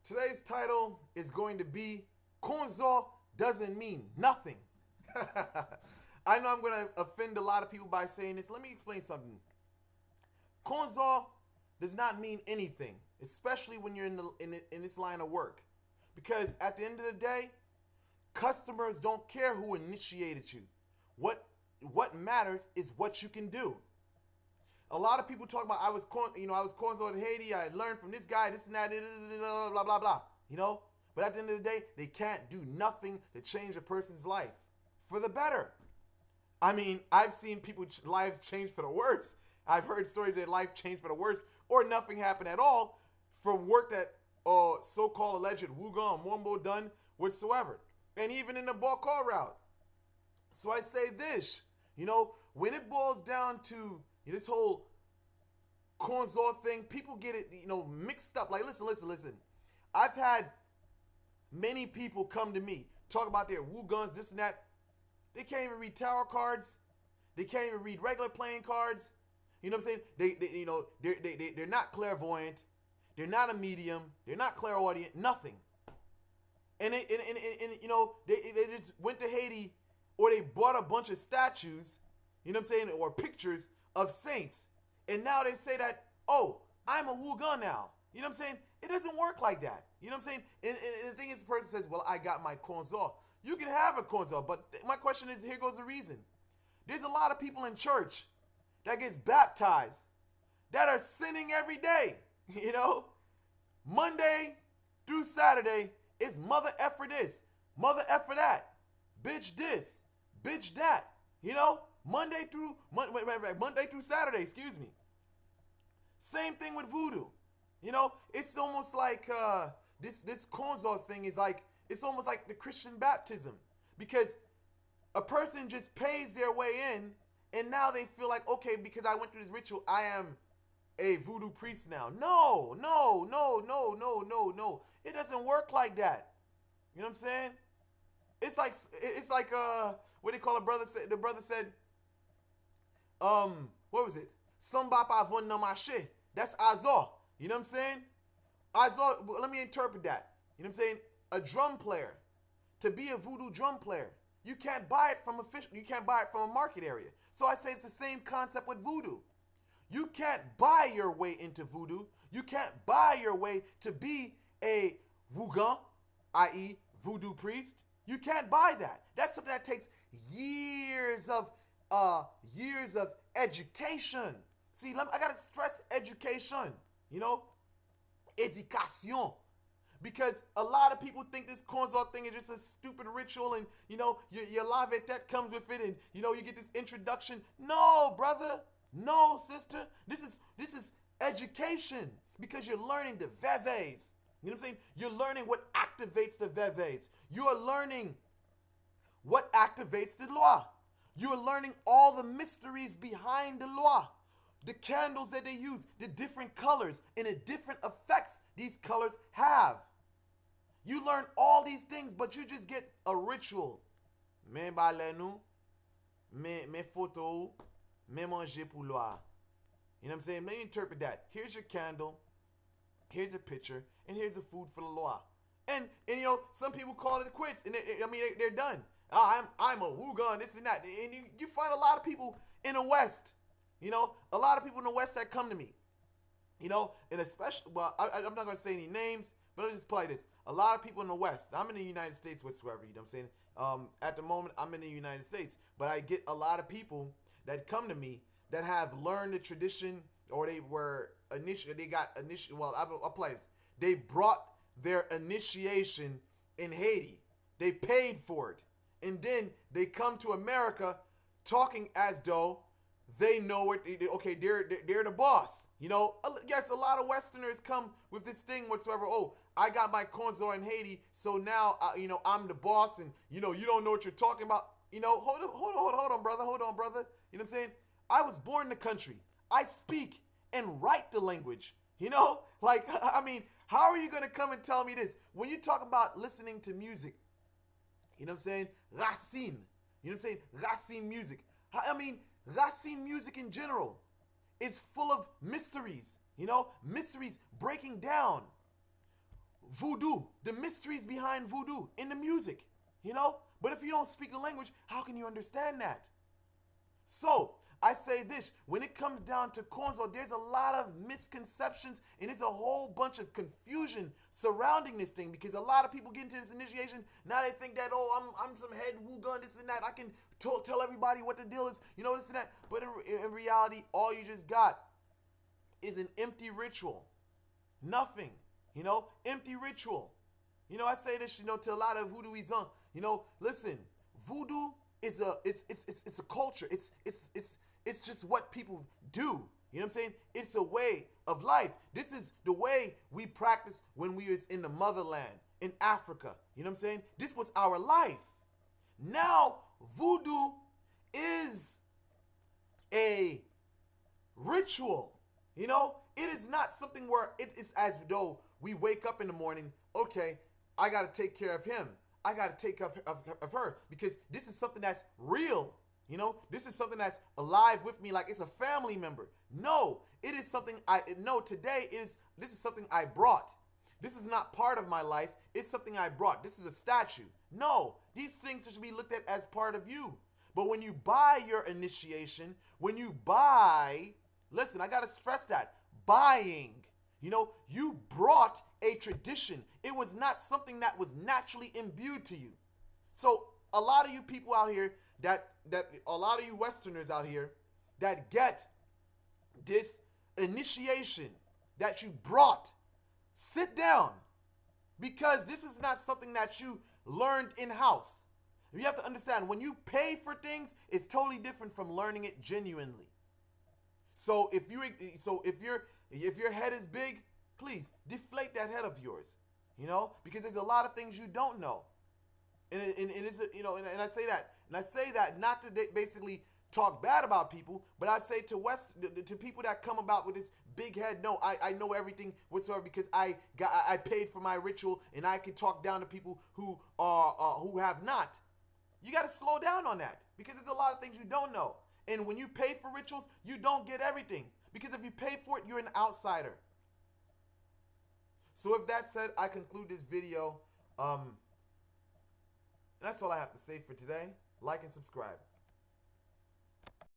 Today's title is going to be Konzo doesn't mean nothing. I know I'm going to offend a lot of people by saying this. Let me explain something. Konzo does not mean anything, especially when you're in this line of work. Because at the end of the day, customers don't care who initiated you. What matters is what you can do. A lot of people talk about I was Konzo in Haiti. I learned from this guy, this and that, blah blah blah. But at the end of the day, they can't do nothing to change a person's life for the better. I mean, I've seen people's lives change for the worse. I've heard stories that life changed for the worse, or nothing happened at all from work that so-called alleged Wugan Mombo done whatsoever, and even in the Bokor route. So I say this, when it boils down to this whole Konzo thing, people get it, mixed up. Like, listen. I've had many people come to me, talk about their Wu guns, this and that. They can't even read tarot cards. They can't even read regular playing cards. You know what I'm saying? They're not clairvoyant. They're not a medium. They're not clairaudient. Nothing. And they just went to Haiti, or they bought a bunch of statues, or pictures of saints, and now they say that, oh, I'm a Wugan now. You know what I'm saying? It doesn't work like that. You know what I'm saying? And the thing is, the person says, well, I got my Konzo. You can have a Konzo, but my question is, here goes the reason. There's a lot of people in church that gets baptized that are sinning every day. Monday through Saturday is mother effer this, mother effer that, bitch this, bitch that. Monday through Saturday, excuse me. Same thing with voodoo. It's almost like this Konzo thing is like, it's almost like the Christian baptism, because a person just pays their way in, and now they feel like, okay, because I went through this ritual, I am a voodoo priest now. No. It doesn't work like that. You know what I'm saying? It's like what do you call a brother said? The brother said, what was it? Sambapa von namashe. That's Azor. You know what I'm saying? Azor, let me interpret that. You know what I'm saying? A drum player. To be a voodoo drum player, you can't buy it from a market area. So I say it's the same concept with voodoo. You can't buy your way into voodoo. You can't buy your way to be a Wugan, i.e. voodoo priest. You can't buy that. That's something that takes years of education. See, I gotta stress education. Education. Because a lot of people think this Konzo thing is just a stupid ritual, and your lavet that comes with it, and you get this introduction. No, brother. No, sister. This is education, because you're learning the veves. You know what I'm saying? You're learning what activates the veves. You are learning what activates the loi. You are learning all the mysteries behind the loi. The candles that they use, the different colors, and the different effects these colors have. You learn all these things, but you just get a ritual. Me balè nou, me photo, me manger pour loi. You know what I'm saying? Let me interpret that. Here's your candle, here's a picture, and here's the food for the loi. And some people call it quits, and they're done. I'm a Wugan, this and that. And you find a lot of people in the West, a lot of people in the West that come to me, and especially, well, I'm not going to say any names, but I'll just play this. A lot of people in the West, I'm in the United States whatsoever, you know what I'm saying? At the moment, I'm in the United States, but I get a lot of people that come to me that have learned the tradition, or they got initiated, well, I'll play this. They brought their initiation in Haiti. They paid for it. And then they come to America talking as though they know it. Okay, they're the boss. Yes, a lot of Westerners come with this thing whatsoever. Oh, I got my Konzo in Haiti, so now I'm the boss, and you don't know what you're talking about. Hold on, brother. You know what I'm saying? I was born in the country. I speak and write the language. How are you gonna come and tell me this when you talk about listening to music? You know what I'm saying? Racine. You know what I'm saying? Racine music. Racine music in general is full of mysteries. Mysteries breaking down. voodoo, the mysteries behind voodoo in the music, you know? But if you don't speak the language, how can you understand that? So, I say this, when it comes down to Konzo, there's a lot of misconceptions and there's a whole bunch of confusion surrounding this thing, because a lot of people get into this initiation, now they think that, oh, I'm some head woo gun, this and that, I can tell everybody what the deal is, you know, this and that. But in reality, all you just got is an empty ritual. Nothing, you know, empty ritual. You know, I say this, you know, to a lot of voodooism, you know, listen, voodoo is it's a culture. It's just what people do. You know what I'm saying? It's a way of life. This is the way we practice when we was in the motherland, in Africa. You know what I'm saying? This was our life. Now, voodoo is a ritual. You know, it is not something where it is as though we wake up in the morning, okay, I got to take care of him. I got to take care of her, because this is something that's real. You know, this is something that's alive with me, like it's a family member. No, it is something this is something I brought. This is not part of my life. It's something I brought. This is a statue. No, these things should be looked at as part of you. But when you buy your initiation, when you buy, listen, I got to stress that, buying, you know, you brought a tradition. It was not something that was naturally imbued to you. So a lot of you people out here a lot of you Westerners out here that get this initiation that you brought, sit down, because this is not something that you learned in-house. You have to understand, when you pay for things, it's totally different from learning it genuinely. So if your head is big, please deflate that head of yours, you know, because there's a lot of things you don't know. And it's, you know, and I say that not to basically talk bad about people, but I'd say to people that come about with this big head, no, I know everything whatsoever because I paid for my ritual, and I can talk down to people who have not. You got to slow down on that, because there's a lot of things you don't know. And when you pay for rituals, you don't get everything, because if you pay for it, you're an outsider. So with that said, I conclude this video. That's all I have to say for today. Like and subscribe.